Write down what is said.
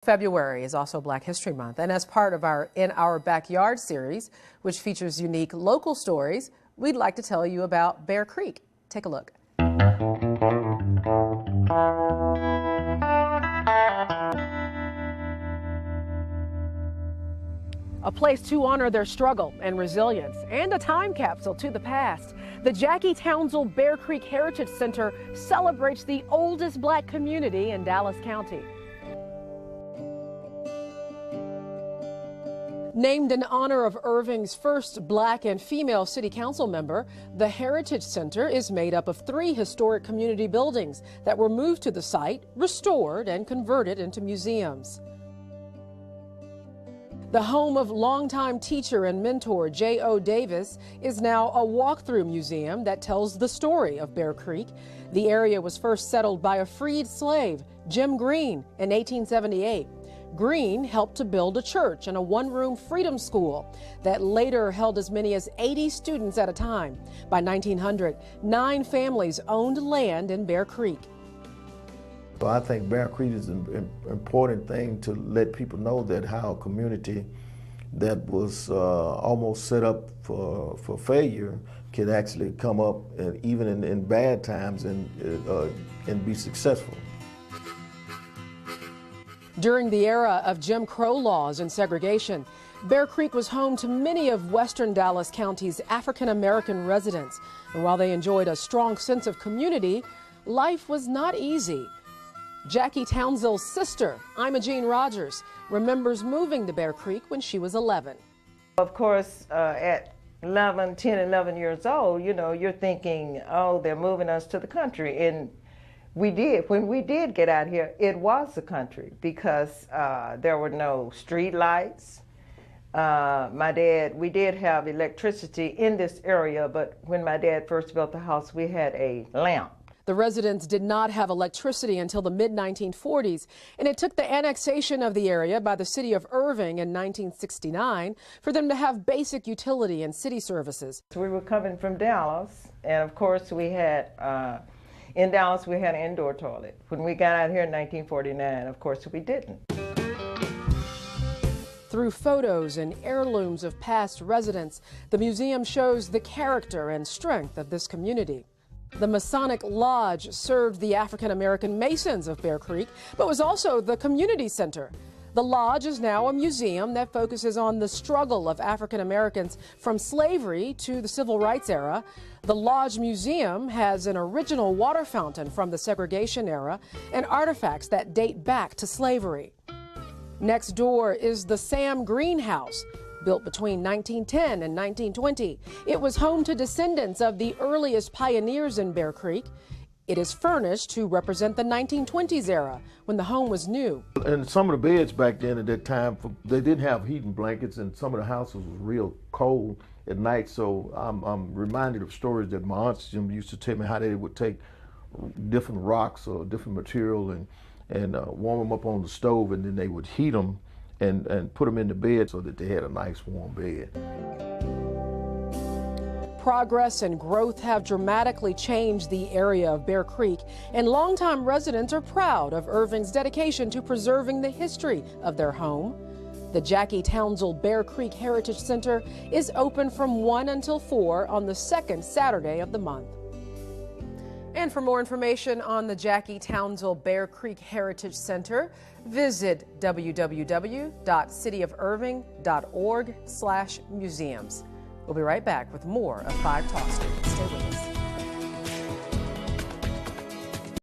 February is also Black History Month, and as part of our In Our Backyard series, which features unique local stories, we'd like to tell you about Bear Creek. Take a look. A place to honor their struggle and resilience, and a time capsule to the past. The Jackie Townsville Bear Creek Heritage Center celebrates the oldest Black community in Dallas County. Named in honor of Irving's first Black and female city council member, the Heritage Center is made up of 3 historic community buildings that were moved to the site, restored, and converted into museums. The home of longtime teacher and mentor J.O. Davis is now a walk-through museum that tells the story of Bear Creek. The area was first settled by a freed slave, Jim Green, in 1878. Green helped to build a church and a one-room freedom school that later held as many as 80 students at a time. By 1900, 9 families owned land in Bear Creek. I think Bear Creek is an important thing to let people know that how a community that was almost set up for failure can actually come up, and even in bad times, and be successful. During the era of Jim Crow laws and segregation, Bear Creek was home to many of western Dallas County's African-American residents. And while they enjoyed a strong sense of community, life was not easy. Jackie Townsville's sister, Imogene Rogers, remembers moving to Bear Creek when she was 11. Of course, at 10, 11 years old, you know, you're thinking, oh, they're moving us to the country. And we did. When we did get out here, it was the country because there were no street lights. We did have electricity in this area, but when my dad first built the house, we had a lamp. The residents did not have electricity until the mid-1940s, and it took the annexation of the area by the city of Irving in 1969 for them to have basic utility and city services. So we were coming from Dallas, and of course we had, in Dallas we had an indoor toilet. When we got out here in 1949, of course we didn't. Through photos and heirlooms of past residents, the museum shows the character and strength of this community. The Masonic Lodge served the African-American Masons of Bear Creek, but was also the community center. The lodge is now a museum that focuses on the struggle of African-Americans from slavery to the civil rights era. The Lodge Museum has an original water fountain from the segregation era and artifacts that date back to slavery. Next door is the Sam Green House, built between 1910 and 1920. It was home to descendants of the earliest pioneers in Bear Creek. It is furnished to represent the 1920s era, when the home was new. And some of the beds back then at that time, they didn't have heating blankets, and some of the houses was real cold at night. So I'm reminded of stories that my aunts used to tell me how they would take different rocks or different material and warm them up on the stove, and then they would heat them and put them in the bed so that they had a nice warm bed. Progress and growth have dramatically changed the area of Bear Creek, and longtime residents are proud of Irving's dedication to preserving the history of their home. The Jackie Townsville Bear Creek Heritage Center is open from 1 until 4 on the 2nd Saturday of the month. And for more information on the Jackie Townsville Bear Creek Heritage Center, visit www.cityofirving.org/museums. We'll be right back with more of 5 Talk Street. Stay with us.